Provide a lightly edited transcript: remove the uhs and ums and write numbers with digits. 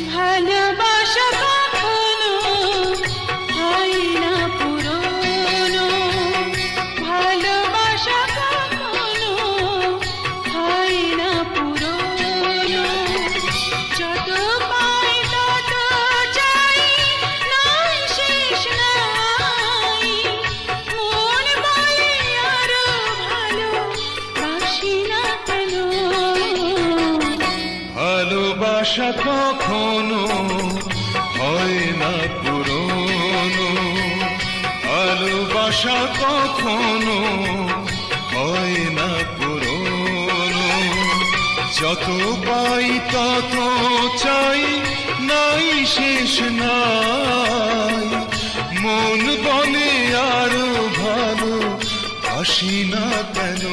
ভালোবাসা কখনো হয় না পুরনো, ভালোবাসা কখনো হয় না পুরনো। যত পাই তত চাই, নাই শেষ নাই। মন বলে আরো ভালো বাসি না কেন। ভালোবাসা কখনো হয় না পুরনো, ভালোবাসা কখনো হয় না পুরনো। যত পাই তত চাই, নাই শেষ নাই। মন বলে আরো ভালো বাসি না কেন।